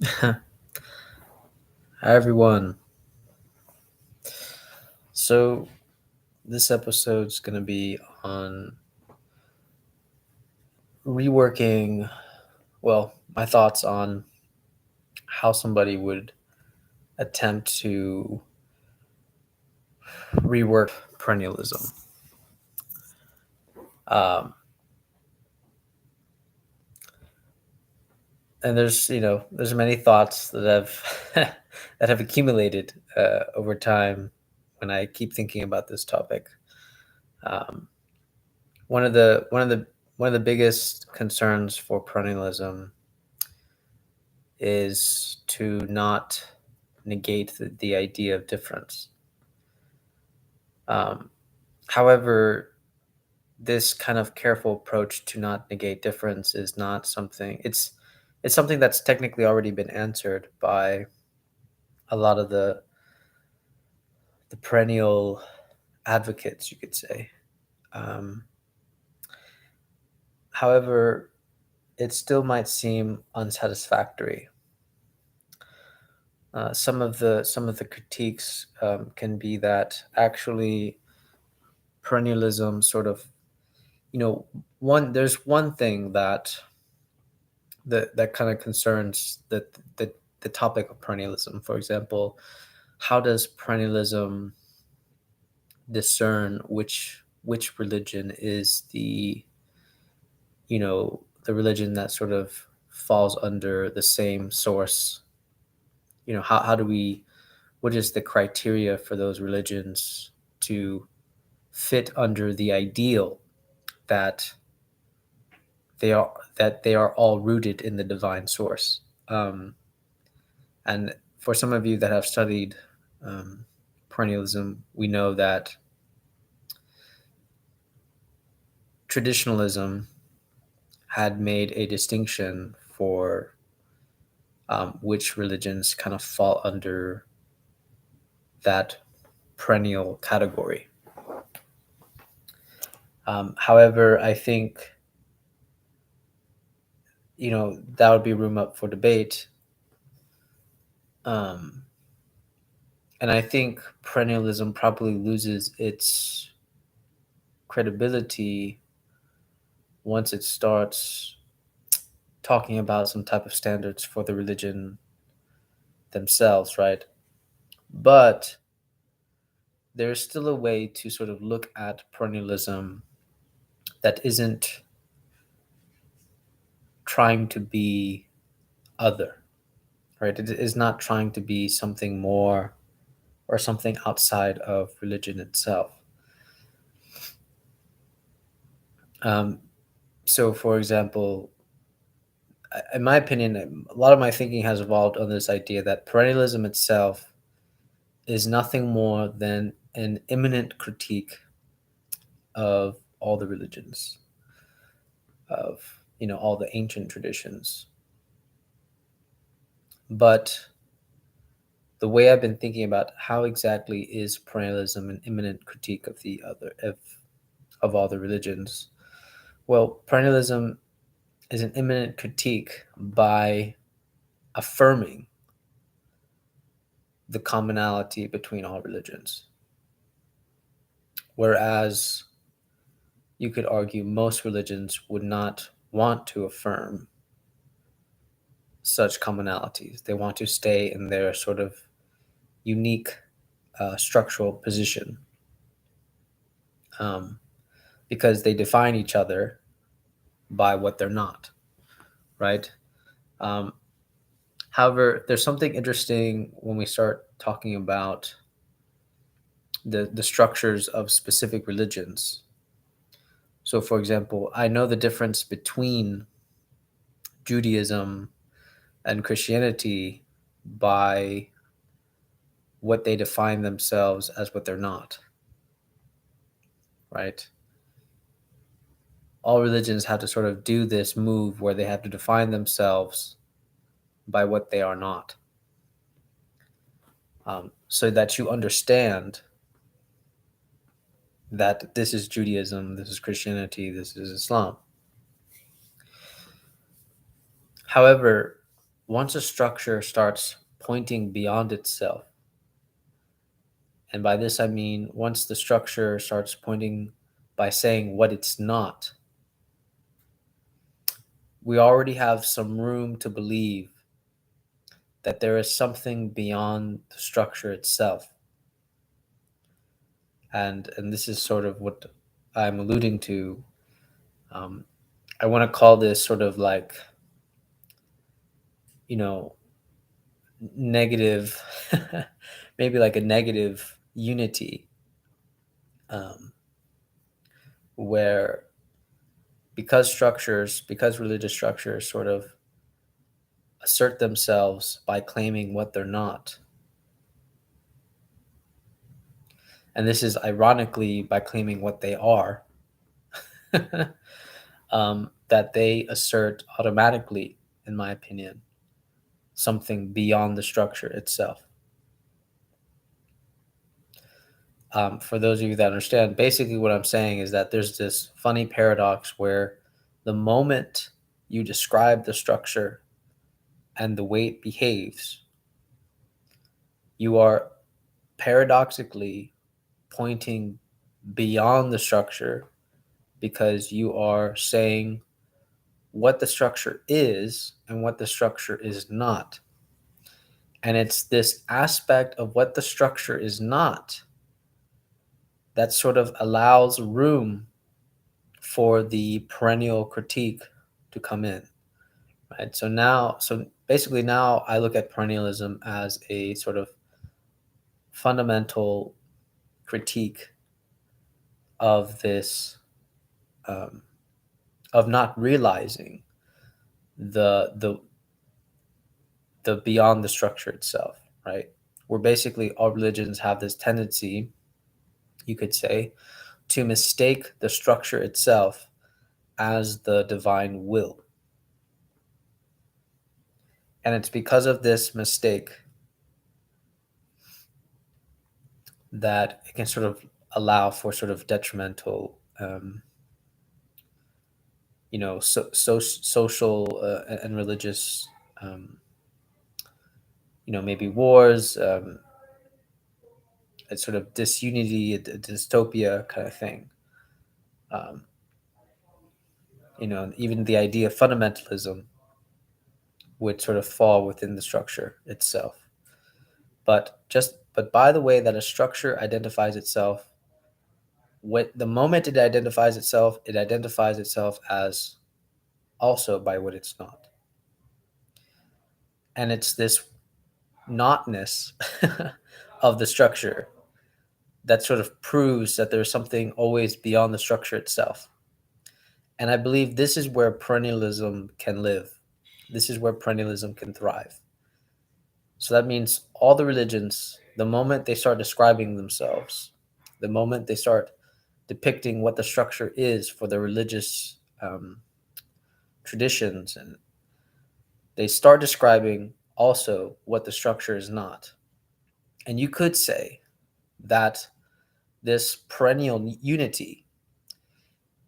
Hi everyone. So this episode's gonna be on reworking, well, my thoughts on how somebody would attempt to rework perennialism. Um, and there's many thoughts that have that have accumulated over time when I keep thinking about this topic. Um, one of the biggest concerns for perennialism is to not negate the idea of difference. Um, However, this kind of careful approach to not negate difference is not something. It's something that's technically already been answered by a lot of the perennial advocates, you could say. Um, However, it still might seem unsatisfactory. Some of the critiques can be that actually perennialism sort of, you know, there's one thing that kind of concerns the topic of perennialism. For example, how does perennialism discern which religion is the religion that sort of falls under the same source? How do we what is the criteria for those religions to fit under the ideal that they are all rooted in the divine source? Um, and for some of you that have studied um, perennialism, we know that traditionalism had made a distinction for which religions kind of fall under that perennial category. However, I think that would be room up for debate. Um, and I think perennialism probably loses its credibility once it starts talking about some type of standards for the religion themselves, right? But there's still a way to sort of look at perennialism that isn't trying to be other, right? It is not trying to be something more or something outside of religion itself. Um, so, for example, in my opinion, a lot of my thinking has evolved on this idea that perennialism itself is nothing more than an immanent critique of all the religions, of all the ancient traditions. But the way I've been thinking about how exactly is perennialism an immanent critique of the other of all the religions? Well, perennialism is an immanent critique by affirming the commonality between all religions. Whereas you could argue most religions would not want to affirm such commonalities. They want to stay in their sort of unique structural position, um, because they define each other by what they're not, right? Um, However, there's something interesting when we start talking about the structures of specific religions. So, for example, I know the difference between Judaism and Christianity by what they define themselves as what they're not, right? All religions have to sort of do this move where they have to define themselves by what they are not, so that you understand that this is Judaism, this is Christianity, this is Islam. However, once a structure starts pointing beyond itself, and by this I mean once the structure starts pointing by saying what it's not, we already have some room to believe that there is something beyond the structure itself. And this is sort of what I'm alluding to. Um, I want to call this sort of like, you know, negative, maybe like a negative unity, um, where because religious structures sort of assert themselves by claiming what they're not. And this is ironically by claiming what they are, that they assert automatically, in my opinion, something beyond the structure itself. For those of you that understand, basically what I'm saying is that there's this funny paradox where the moment you describe the structure and the way it behaves, you are paradoxically pointing beyond the structure because you are saying what the structure is and what the structure is not. And it's this aspect of what the structure is not that sort of allows room for the perennial critique to come in, right? So basically now I look at perennialism as a sort of fundamental critique of this, um, of not realizing the the beyond the structure itself, right? Where basically all religions have this tendency, you could say, to mistake the structure itself as the divine will. And it's because of this mistake that it can sort of allow for sort of detrimental, social and religious, um, maybe wars, a sort of disunity, a dystopia kind of thing. Um, even the idea of fundamentalism would sort of fall within the structure itself. But by the way that a structure identifies itself, the moment it identifies itself as also by what it's not. And it's this notness of the structure that sort of proves that there's something always beyond the structure itself. And I believe this is where perennialism can live. This is where perennialism can thrive. So that means all the religions, the moment they start describing themselves, the moment they start depicting what the structure is for their religious traditions, and they start describing also what the structure is not. And you could say that this perennial unity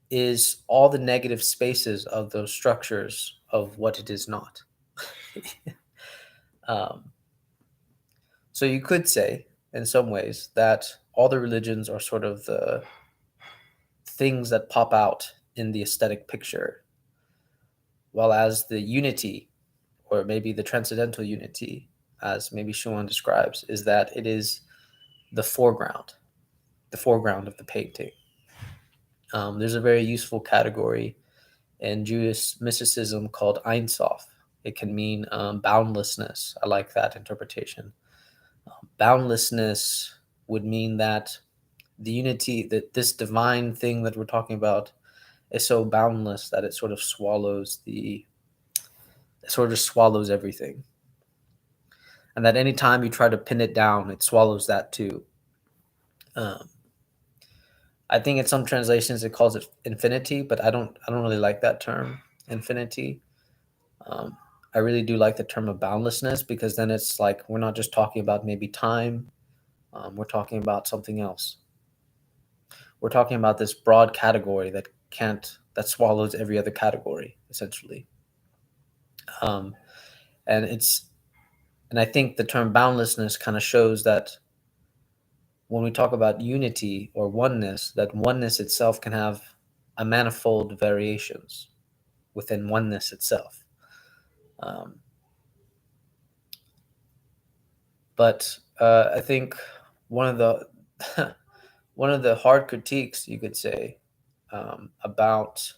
is all the negative spaces of those structures of what it is not. um, so you could say, in some ways, that all the religions are sort of the things that pop out in the aesthetic picture, while as the unity, or maybe the transcendental unity, as maybe Schumann describes, is that it is the foreground of the painting. There's a very useful category in Jewish mysticism called Ein Sof. It can mean boundlessness. I like that interpretation. Boundlessness would mean that the unity, that this divine thing that we're talking about, is so boundless that it sort of swallows everything. And that anytime you try to pin it down, it swallows that too. I think in some translations it calls it infinity, but I don't really like that term, infinity. I really do like the term of boundlessness, because then it's like we're not just talking about maybe time, we're talking about something else. We're talking about this broad category that swallows every other category, essentially. And I think the term boundlessness kind of shows that when we talk about unity or oneness, that oneness itself can have a manifold variations within oneness itself. Um, but I think one of the one of the hard critiques, you could say, about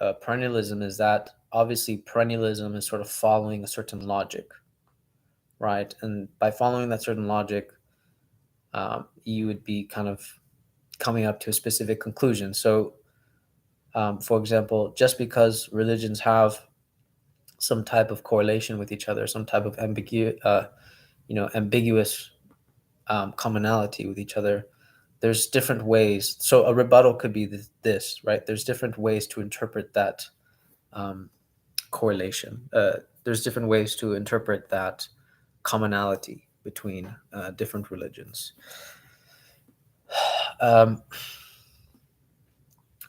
perennialism is that obviously perennialism is sort of following a certain logic, right? And by following that certain logic, you would be kind of coming up to a specific conclusion. So, for example, just because religions have some type of correlation with each other, some type of ambiguous commonality with each other, there's different ways. So a rebuttal could be this, right? There's different ways to interpret that um, correlation. There's different ways to interpret that commonality between different religions. Um,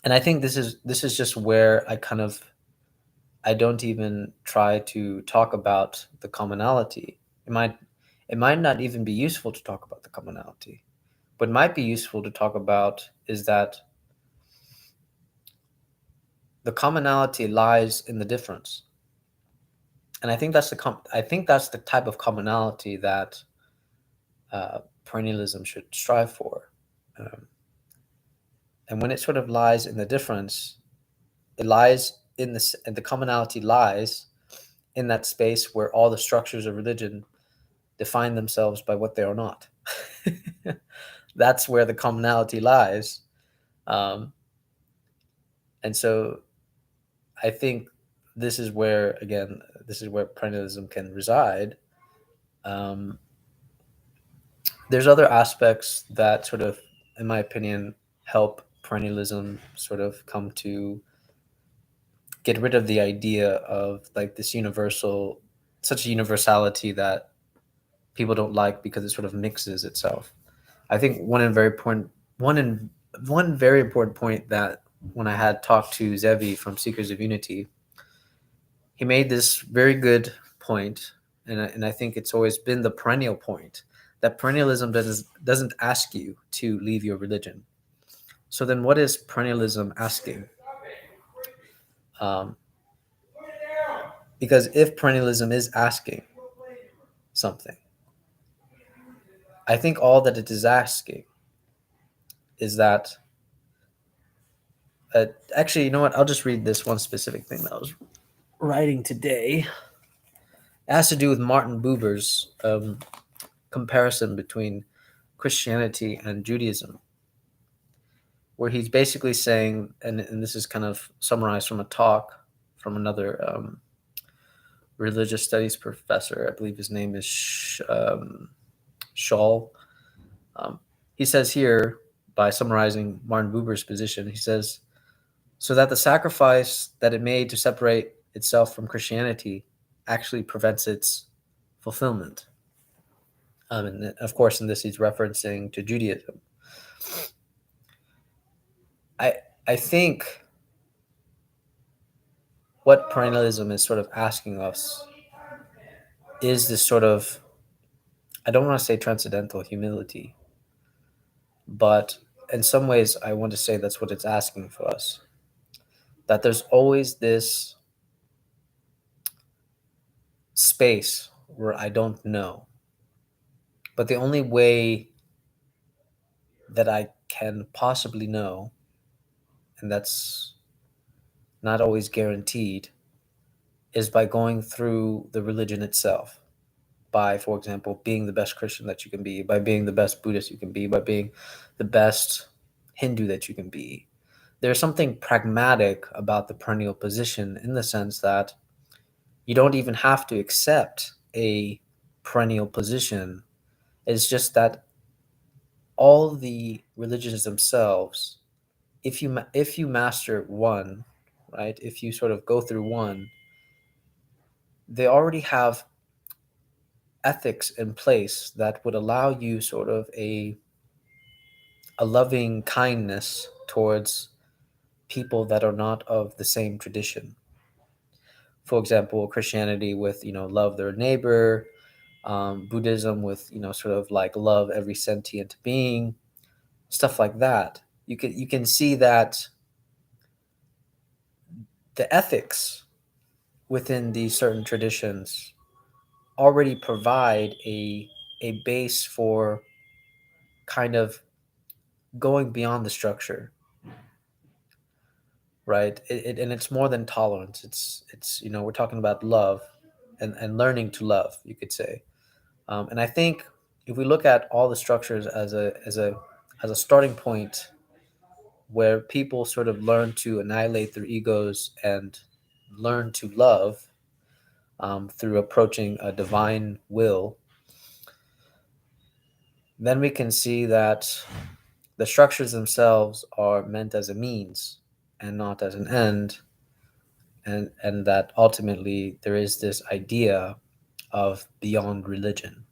and I think this is just where I don't even try to talk about the commonality. It might not even be useful to talk about the commonality. What might be useful to talk about is that the commonality lies in the difference. And I think that's the type of commonality that perennialism should strive for. Um, and when it sort of lies in the difference, it lies in this, and the commonality lies in that space where all the structures of religion define themselves by what they are not. That's where the commonality lies. Um, and so I think this is where perennialism can reside. Um, there's other aspects that sort of, in my opinion, help perennialism sort of come to get rid of the idea of like this such a universality that people don't like because it sort of mixes itself. I think one very important point that when I had talked to Zevi from Seekers of Unity, he made this very good point, and I think it's always been the perennial point, that perennialism doesn't ask you to leave your religion. So then, what is perennialism asking? Um, because if perennialism is asking something, I think all that it is asking is that. Actually, you know what? I'll just read this one specific thing that I was writing today. It has to do with Martin Buber's comparison between Christianity and Judaism, where he's basically saying, and this is kind of summarized from a talk from another religious studies professor. I believe his name is Scholl. He says here, by summarizing Martin Buber's position, he says, so that the sacrifice that it made to separate itself from Christianity actually prevents its fulfillment. And of course, in this, he's referencing to Judaism. I I think what perennialism is sort of asking us is this sort of, I don't want to say transcendental humility, but in some ways, I want to say that's what it's asking for us. That there's always this space where I don't know. But the only way that I can possibly know, and that's not always guaranteed, is by going through the religion itself. By, for example, being the best Christian that you can be, by being the best Buddhist you can be, by being the best Hindu that you can be. There's something pragmatic about the perennial position in the sense that you don't even have to accept a perennial position. It's just that all the religions themselves, if you master one, right, if you sort of go through one, they already have ethics in place that would allow you sort of a loving kindness towards people that are not of the same tradition. for example, Christianity with, love their neighbor, Buddhism with, sort of like love every sentient being, stuff like that. You can see that the ethics within these certain traditions already provide a base for kind of going beyond the structure, right? And it's more than tolerance. It's we're talking about love and learning to love, you could say. And I think if we look at all the structures as a starting point where people sort of learn to annihilate their egos and learn to love, through approaching a divine will, then we can see that the structures themselves are meant as a means and not as an end, and that ultimately there is this idea of beyond religion,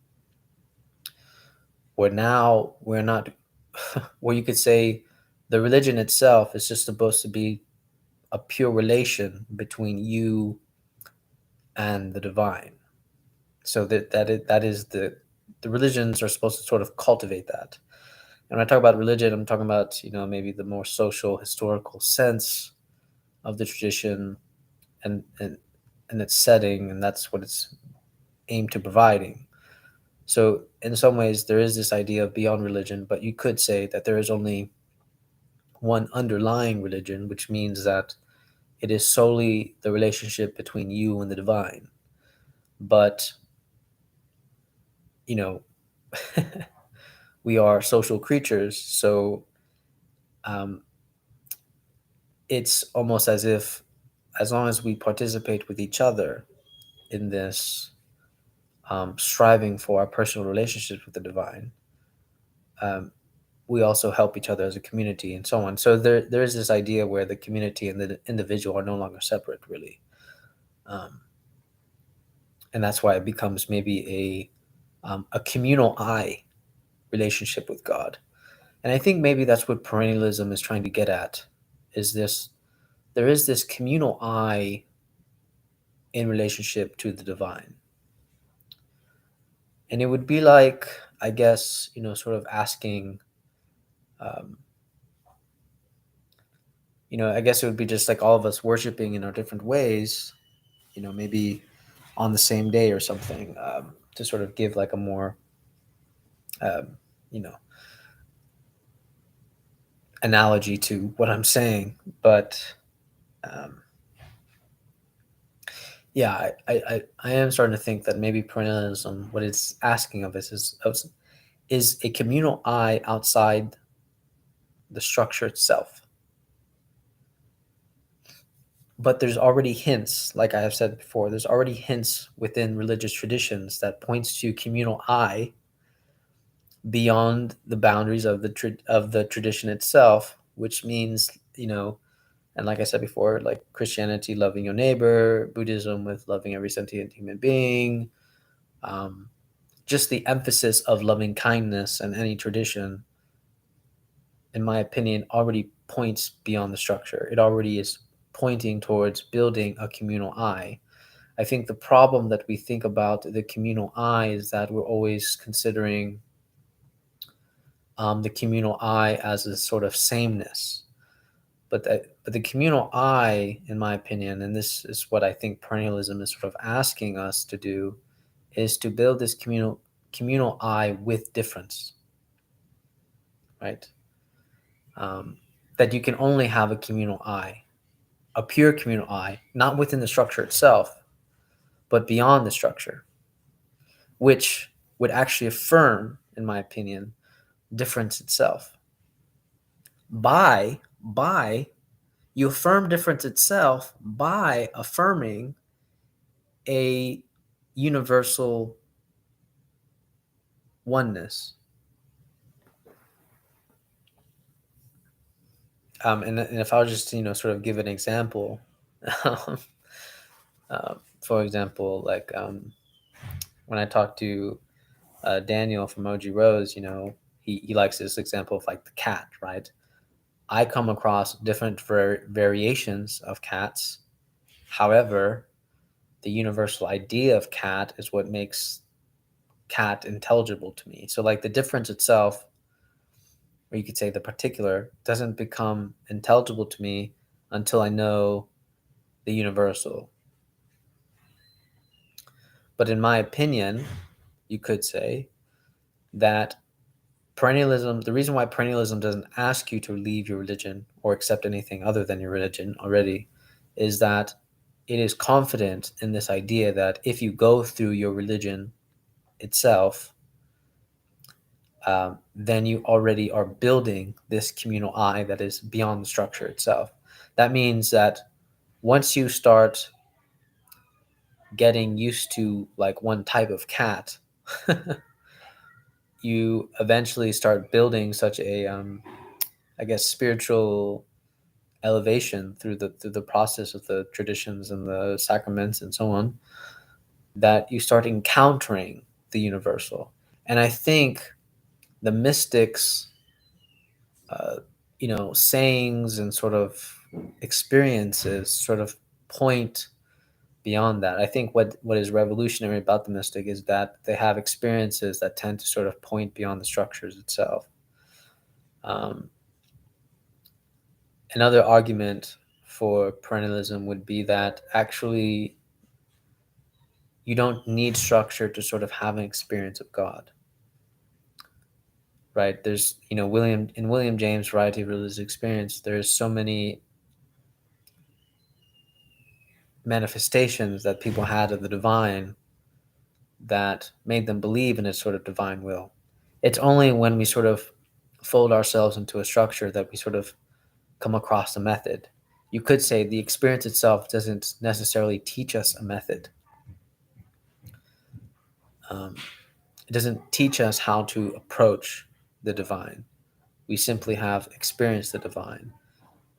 where now we're not where you could say the religion itself is just supposed to be a pure relation between you and the divine. So that is the religions are supposed to sort of cultivate that. And when I talk about religion, I'm talking about, maybe the more social historical sense of the tradition, and its setting, and that's what it's aimed to providing. So in some ways there is this idea of beyond religion, but you could say that there is only one underlying religion, which means that it is solely the relationship between you and the divine. But, you know, we are social creatures, so um, it's almost as if, as long as we participate with each other in this, striving for our personal relationships with the divine, um, we also help each other as a community and so on. So there is this idea where the community and the individual are no longer separate, really. Um, and that's why it becomes maybe a communal I relationship with God. And I think maybe that's what perennialism is trying to get at, is this there is this communal I in relationship to the divine. And it would be like, I guess, sort of asking, um, I guess it would be just like all of us worshiping in our different ways, maybe on the same day or something, to sort of give like a more, um, you know, analogy to what I'm saying. But um, yeah, I am starting to think that maybe perennialism, what it's asking of us is a communal I outside the structure itself. But there's already hints, like I have said before, there's already hints within religious traditions that points to communal I beyond the boundaries of the tradition itself, which means, and like I said before, like Christianity, loving your neighbor, Buddhism with loving every sentient human being, um, just the emphasis of loving kindness and any tradition, in my opinion, already points beyond the structure. It already is pointing towards building a communal I think the problem that we think about the communal I is that we're always considering, the communal I as a sort of sameness. But the communal I, in my opinion, and this is what I think perennialism is sort of asking us to do, is to build this communal I with difference, right? Um, that you can only have a communal I, a pure communal I, not within the structure itself, but beyond the structure, which would actually affirm, in my opinion, difference itself. By you affirm difference itself by affirming a universal oneness. And if I was just, sort of give an example, um, for example, like, when I talked to, Daniel from OG Rose, he likes this example of like the cat, right? I come across different variations of cats. However, the universal idea of cat is what makes cat intelligible to me. So like the difference itself, or you could say the particular, doesn't become intelligible to me until I know the universal. But in my opinion, you could say that perennialism, the reason why perennialism doesn't ask you to leave your religion or accept anything other than your religion already, is that it is confident in this idea that if you go through your religion itself, then you already are building this communal I that is beyond the structure itself. That means that once you start getting used to like one type of cat, you eventually start building such a, I guess, spiritual elevation through the process of the traditions and the sacraments and so on, that you start encountering the universal. And I think the mystics, uh, sayings and sort of experiences sort of point beyond that. I think what is revolutionary about the mystic is that they have experiences that tend to sort of point beyond the structures itself. Um, Another argument for perennialism would be that actually you don't need structure to sort of have an experience of God, right? There's, William James' Variety of Religious Experience, there's so many manifestations that people had of the divine that made them believe in a sort of divine will. It's only when we sort of fold ourselves into a structure that we sort of come across a method. You could say the experience itself doesn't necessarily teach us a method. Um, it doesn't teach us how to approach the divine. We simply have experienced the divine.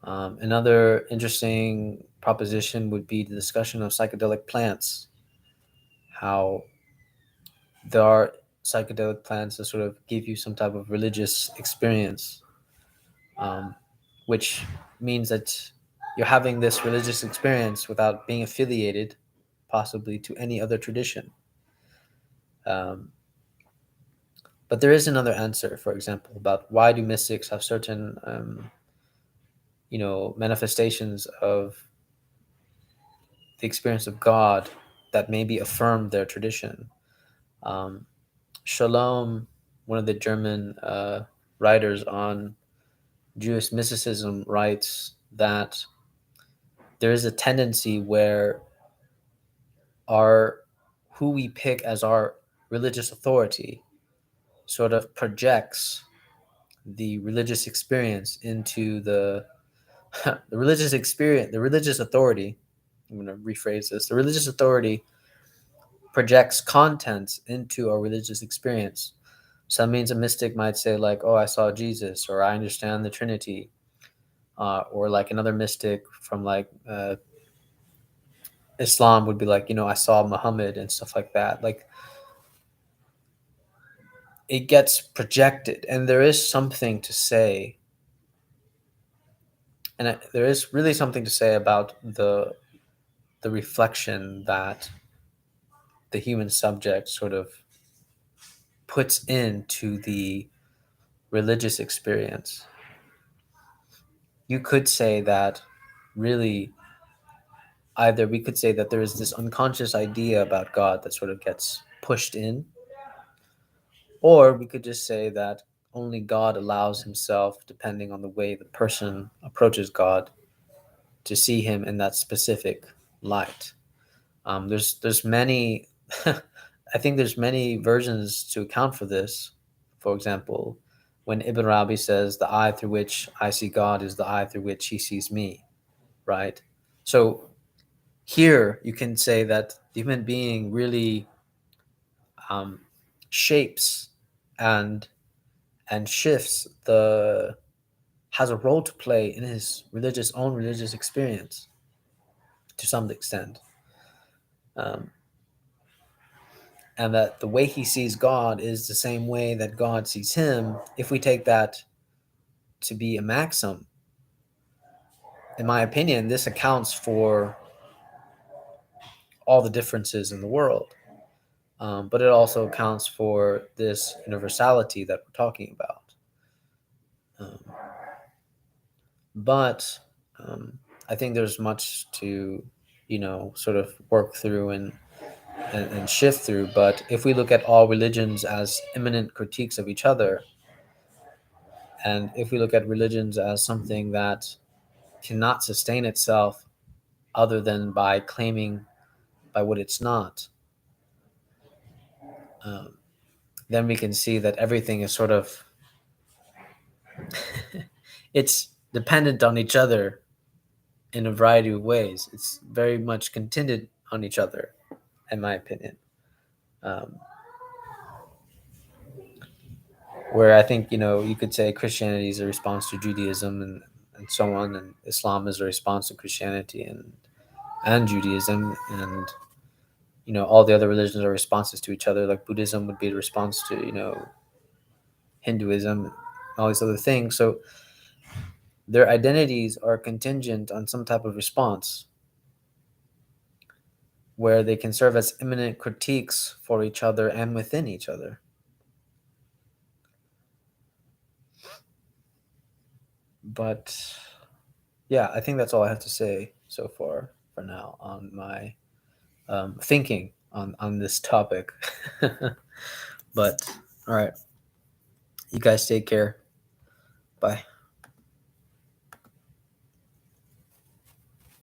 Another interesting proposition would be the discussion of psychedelic plants, how there are psychedelic plants that sort of give you some type of religious experience, um, which means that you're having this religious experience without being affiliated possibly to any other tradition. Um, but there is another answer, for example, about why do mystics have certain, manifestations of the experience of God that maybe affirm their tradition. Um, Shalom, one of the German writers on Jewish mysticism, writes that there is a tendency where our who we pick as our religious authority sort of projects the religious experience into the religious experience, the religious authority. I'm going to rephrase this. The religious authority projects contents into our religious experience. So that means a mystic might say like, "Oh, I saw Jesus," or "I understand the Trinity," or like another mystic from like Islam would be like, "I saw Muhammad," and stuff like that. Like it gets projected, and there is something to say, and there is really something to say about the reflection that the human subject sort of puts into the religious experience. You could say that really either we could say that there is this unconscious idea about God that sort of gets pushed in, or we could just say that only God allows himself, depending on the way the person approaches God, to see him in that specific light. There's many, I think there's many versions to account for this. For example, when Ibn Arabi says, "The eye through which I see God is the eye through which he sees me," right? So here you can say that the human being really um, shapes and shifts has a role to play in his religious experience to some extent, um, and that the way he sees God is the same way that God sees him. If we take that to be a maxim, in my opinion, this accounts for all the differences in the world, but it also accounts for this universality that we're talking about. Um, but I think there's much to, sort of work through and shift through. But if we look at all religions as immanent critiques of each other, and if we look at religions as something that cannot sustain itself other than by claiming by what it's not, um, then we can see that everything is sort of it's dependent on each other in a variety of ways. It's very much contingent on each other, in my opinion. Um, where I think, you could say Christianity is a response to Judaism and so on, and Islam is a response to Christianity and Judaism, and all the other religions are responses to each other. Like Buddhism would be a response to Hinduism, and all these other things. So their identities are contingent on some type of response, where they can serve as immanent critiques for each other and within each other. But yeah, I think that's all I have to say so far for now on my thinking on this topic. But all right, you guys take care. Bye.